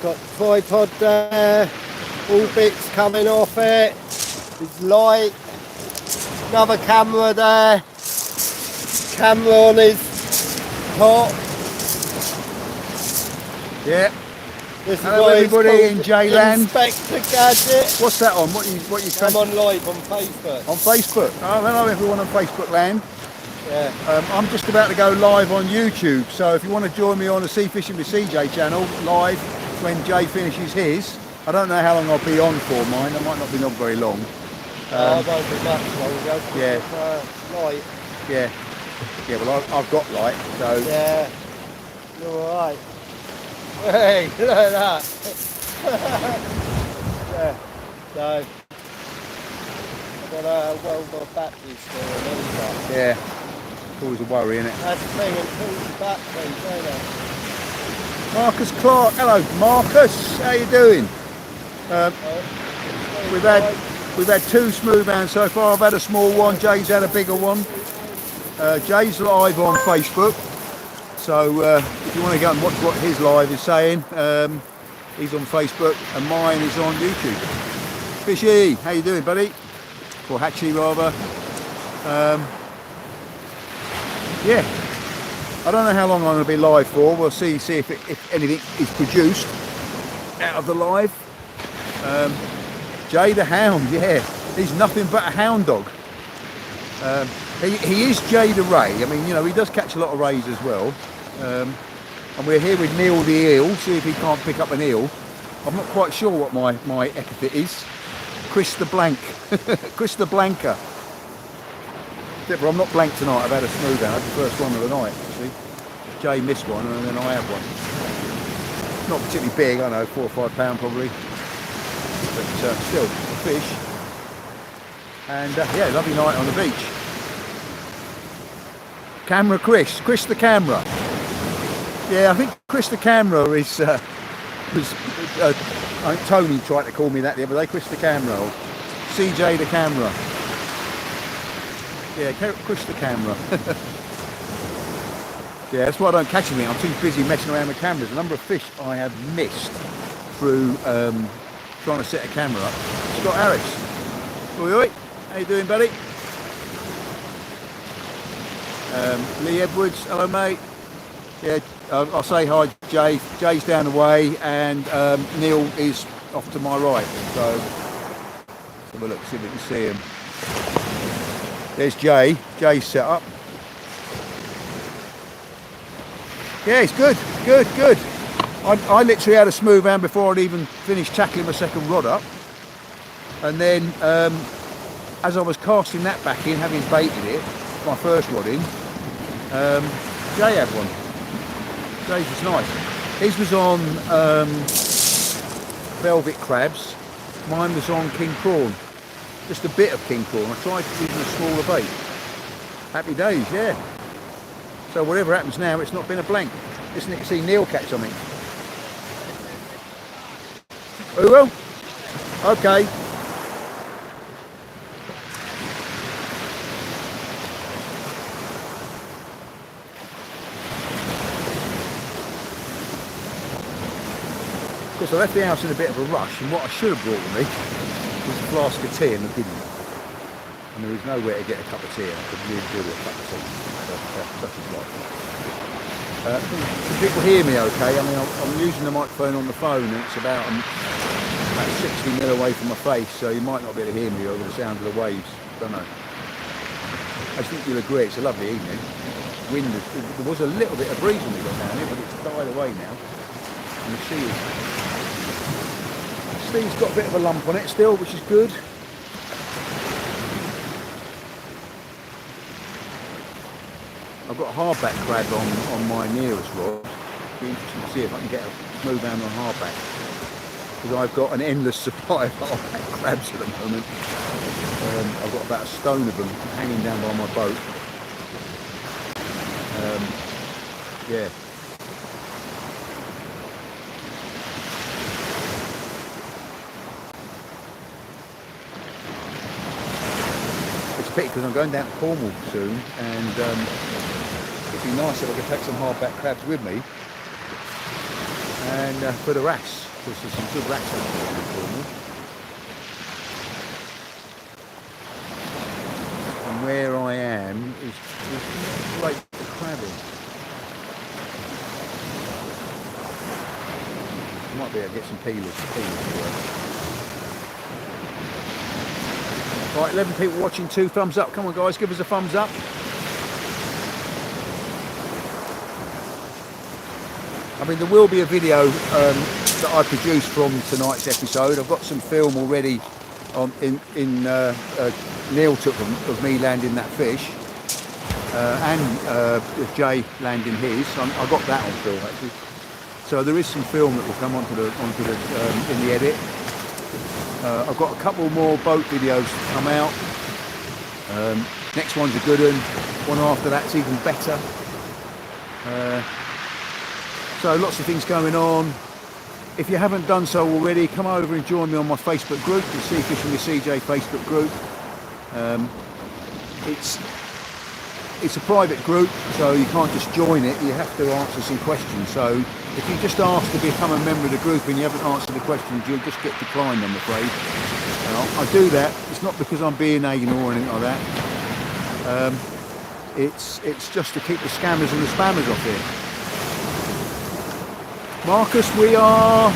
got tripod there, all bits coming off it, his light, another camera there, camera on his top. Yeah. This is Hello what everybody it's in called, J-Land. Inspector Gadget. What's that on? What you I'm on live on Facebook. on Facebook? Oh, hello everyone on Facebook land. Yeah. I'm just about to go live on YouTube, so if you want to join me on the Sea Fishing with CJ channel live when Jay finishes his, I don't know how long I'll be on for mine. I might not be on very long. I won't be much longer. Yeah. Light. Yeah. Yeah. Well, I've got light, so Yeah. You're alright. Hey, look at that. Yeah. So, I don't know how well my battery's still on either. yeah. It's always a worry, isn't it? That's the thing, it pulls the battery, don't it? Marcus Clark. Hello, Marcus. How you doing? We've had two smooth hands so far. I've had a small one. Jay's had a bigger one. Jay's live on Facebook, so if you want to go and watch what his live is saying, he's on Facebook, and mine is on YouTube. Fishy, how you doing, buddy? Or Hatchie rather. Yeah, I don't know how long I'm going to be live for. We'll see if anything is produced out of the live. Jay the Hound, yeah, he's nothing but a hound dog. He is Jay the Ray. I mean, you know, he does catch a lot of rays as well. And we're here with Neil the Eel, see if he can't pick up an eel. I'm not quite sure what my epithet is. Chris the Blank. Chris the Blanker. Except for I'm not blank tonight, I've had a smooth out. The first one of the night, actually. Jay missed one and then I had one. Not particularly big, I know, 4 or 5 pound probably. But still, a fish. And yeah, lovely night on the beach. Camera Chris the camera. Yeah, I think Chris the camera is, I think Tony tried to call me that the other day, Chris the camera, or CJ the camera. Yeah, Chris the camera. Yeah, that's why I don't catch anything. I'm too busy messing around with cameras. The number of fish I have missed through trying to set a camera up. Scott Harris. Oi, oi. How you doing, buddy? Lee Edwards. Hello, mate. Yeah, I'll say hi, Jay. Jay's down the way, and Neil is off to my right. So, let's have a look, see if we can see him. There's Jay. Jay's set up. Yeah, it's good. I literally had a smooth hand before I'd even finished tackling my second rod up. And then, as I was casting that back in, having baited it, my first rod in, Jay had one. Jay's was nice. His was on velvet crabs. Mine was on king prawn. Just a bit of king prawn. I tried to use a smaller bait. Happy days, yeah. So whatever happens now, it's not been a blank. Isn't it to see Neil catch something? Who will? Okay. Of course, I left the house in a bit of a rush, and what I should have brought with me was a flask of tea, and I didn't. And there was nowhere to get a cup of tea, and I could really do with a cup of tea. Such is life. Can people hear me okay? I mean, I'm using the microphone on the phone, and it's about 60 mil away from my face, so you might not be able to hear me over the sound of the waves. Don't know. I think you'll agree, it's a lovely evening. Wind, there was a little bit of breeze when we got down here, but it's died away now. And the sea is... Steve's got a bit of a lump on it still, which is good. I've got a hardback crab on my nearest rod. Be interesting to see if I can get a smooth hand on hardback. Because I've got an endless supply of hardback crabs at the moment. I've got about a stone of them hanging down by my boat. Yeah. Because I'm going down to Cornwall soon, and it'd be nice if I could take some hardback crabs with me and for the wrasse. because there's some good rats out there in Cornwall. And where I am is great for crabbing. Might be able to get some peelers to work. Right, 11 people watching, 2 thumbs up. Come on guys, give us a thumbs up. I mean, there will be a video that I produced from tonight's episode. I've got some film already on Neil took of me landing that fish, and Jay landing his. I got that on film actually. So there is some film that will come onto the in the edit. I've got a couple more boat videos to come out. Next one's a good one. One after that's even better. So lots of things going on. If you haven't done so already, come over and join me on my Facebook group, the Sea Fishing with CJ Facebook group. It's a private group, so you can't just join it, you have to answer some questions. So if you just ask to become a member of the group and you haven't answered the questions, you'll just get declined, I'm afraid. I do that, it's not because I'm being anal or anything like that. It's just to keep the scammers and the spammers off here. Marcus, we are...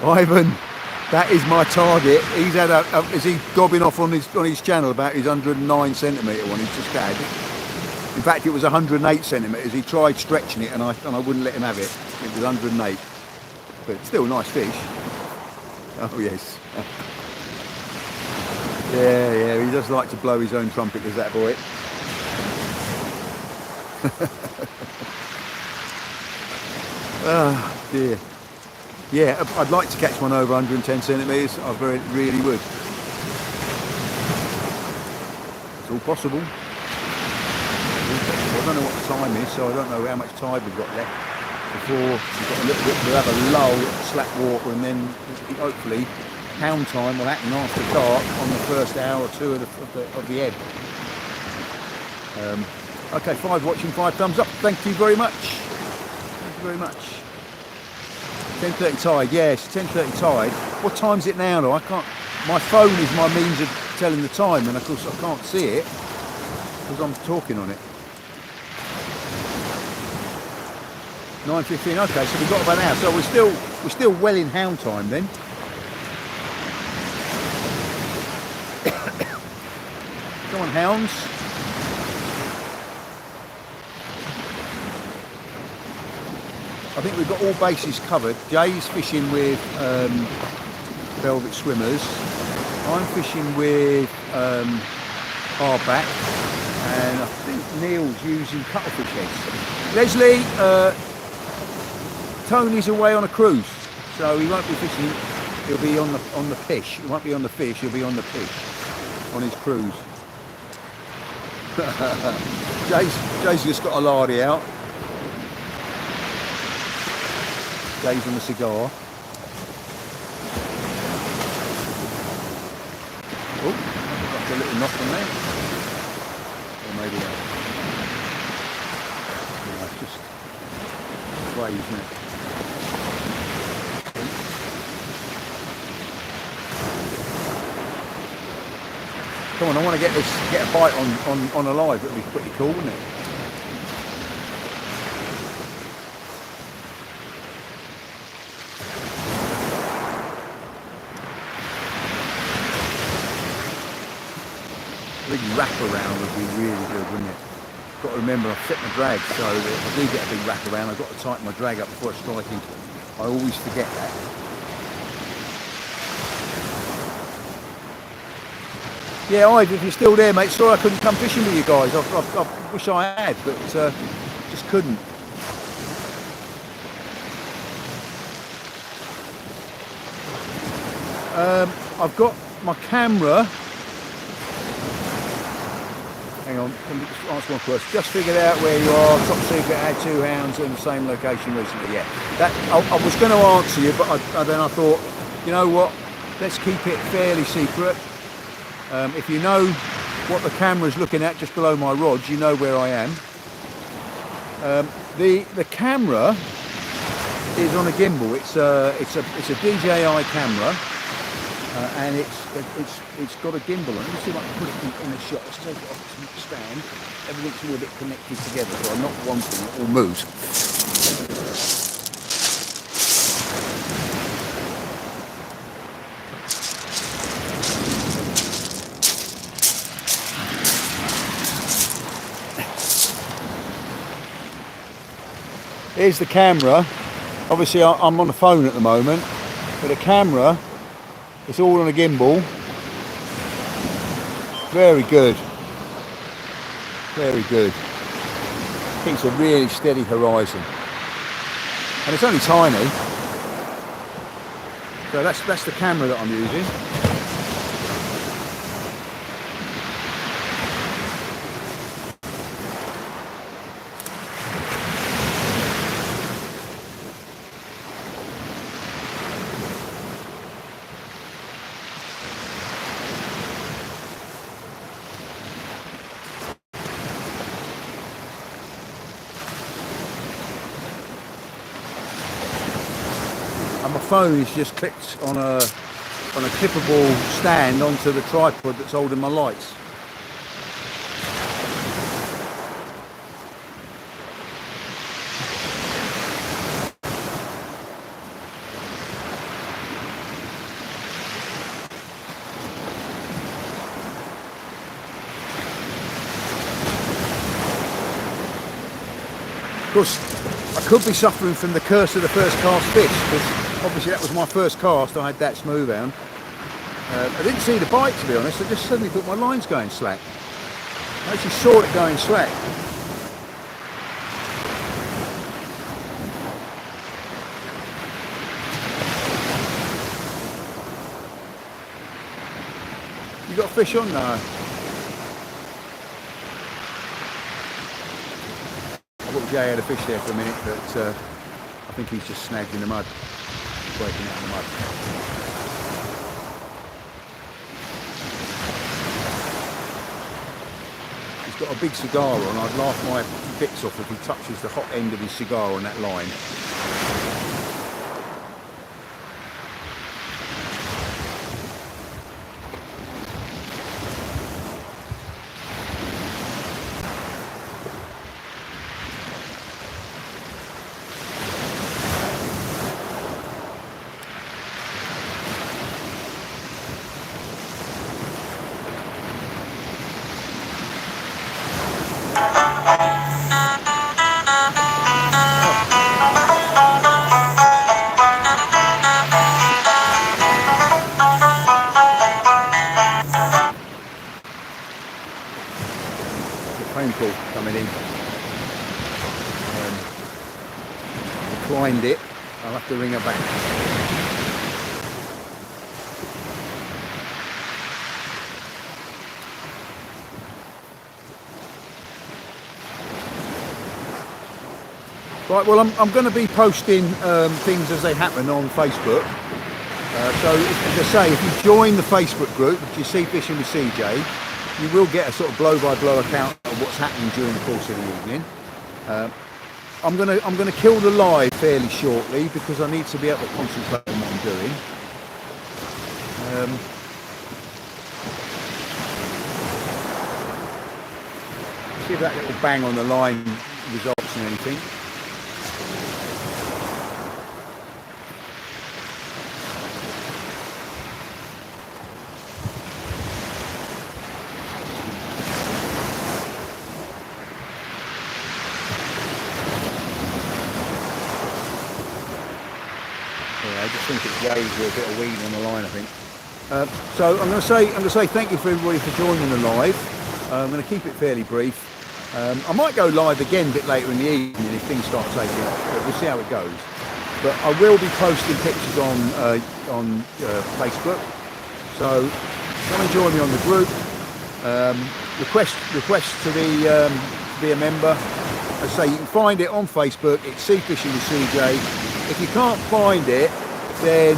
Ivan, that is my target. He's had is he gobbing off on his channel about his 109 centimetre one he's just had. In fact, it was 108 centimetres. He tried stretching it and I wouldn't let him have it. It was 108, but still nice fish. Oh yes. Yeah, he does like to blow his own trumpet, does that boy? Oh dear. Yeah, I'd like to catch one over 110 centimetres. I really would. It's all possible. I don't know what the time is, so I don't know how much tide we've got left before we've got a little bit. We'll have a lull, slack water, and then hopefully hound time will happen after dark on the first hour or two of the ebb. Okay, 5 watching, 5 thumbs up. Thank you very much. Thank you very much. 10:30 tide, yes, 10:30 tide. What time is it now though? I can't, my phone is my means of telling the time, and of course I can't see it because I'm talking on it. 9:15, okay, so we've got about an hour, so we're still well in hound time then. Come on hounds. I think we've got all bases covered. Jay's fishing with Velvet Swimmers. I'm fishing with hardback, and I think Neil's using cuttlefish heads. Leslie, Tony's away on a cruise, so he won't be fishing. He'll be on the fish. He won't be on the fish. He'll be on the fish on his cruise. Jay's just got a lardy out. Jay's on the cigar. Oh, got a little knock on there. Or maybe it's just spray, isn't it? Come on, I want to get a bite on a live. It'd be pretty cool, wouldn't it? Big wrap around would be really good, wouldn't it? Got to remember, I've set my drag, so if I do get a big wrap around, I've got to tighten my drag up before I strike into it. I always forget that. Yeah, Ive, if you're still there, mate, sorry I couldn't come fishing with you guys. I wish I had, but just couldn't. I've got my camera. Hang on, let me just answer one question. Just figured out where you are. Top Secret had 2 hounds in the same location recently. Yeah, that I was going to answer you, but then I thought, you know what? Let's keep it fairly secret. If you know what the camera's looking at just below my rods, you know where I am. The camera is on a gimbal. It's a DJI camera, and it's got a gimbal. Let me see if I can put it in a shot. Let's take it off its stand. Everything's all a bit connected together, so I'm not one thing, it all moves. Here's the camera. Obviously I'm on the phone at the moment, but the camera, it's all on a gimbal. Very good. Very good. Keeps a really steady horizon. And it's only tiny. So that's the camera that I'm using. And my phone is just clipped on a clippable stand onto the tripod that's holding my lights. Of course, I could be suffering from the curse of the first cast fish, because obviously that was my first cast. I had that smooth hound. I didn't see the bite, to be honest. I just suddenly thought my line's going slack. I actually saw it going slack. You got a fish on? No. I thought Jay had a fish there for a minute, but I think he's just snagged in the mud, breaking out in the mud. He's got a big cigar on. I'd laugh my bits off if he touches the hot end of his cigar on that line. Phone call coming in. Declined it. I'll have to ring her back. Right, well, I'm going to be posting things as they happen on Facebook. So, as I say, if you join the Facebook group, which is Sea Fishing with CJ, you will get a sort of blow-by-blow account of what's happening during the course of the evening. I'm gonna kill the live fairly shortly because I need to be able to concentrate on what I'm doing. See if that little bang on the line results in anything. I just think it's waves with a bit of weed on the line, I think. So I'm going to say thank you for everybody for joining the live. I'm going to keep it fairly brief. I might go live again a bit later in the evening if things start taking off, but we'll see how it goes. But I will be posting pictures on Facebook. So come and join me on the group. Request to be a member. As I say, you can find it on Facebook. It's Sea Fishing with CJ. If you can't find it, then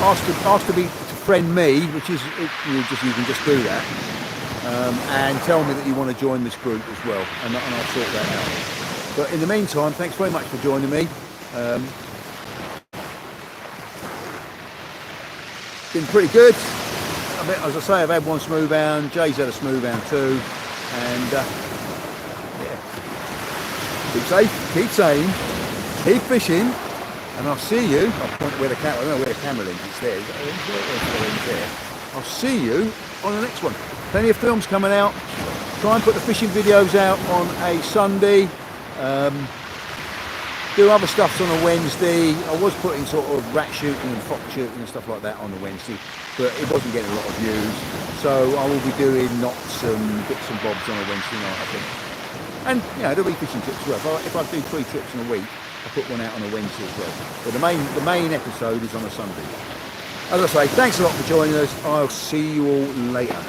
ask to friend me, which is you can just do that. and tell me that you want to join this group as well, and I'll sort that out. But in the meantime, thanks very much for joining me. Been pretty good. I mean, as I say, I've had one smooth hound, Jay's had a smooth hound too, and yeah. Keep safe, keep sane, keep fishing, and I'll see you. I'll point where the camera, I don't know where the camera lens is there. I'll see you on the next one. Plenty of films coming out. Try and put the fishing videos out on a Sunday. Do other stuffs on a Wednesday. I was putting sort of rat shooting and fox shooting and stuff like that on a Wednesday, but it wasn't getting a lot of views. So I will be doing knots and bits and bobs on a Wednesday night, I think. And you know, there'll be fishing trips as well. If I do 3 trips in a week, I put one out on a Wednesday as well. But the main episode is on a Sunday. As I say, thanks a lot for joining us. I'll see you all later.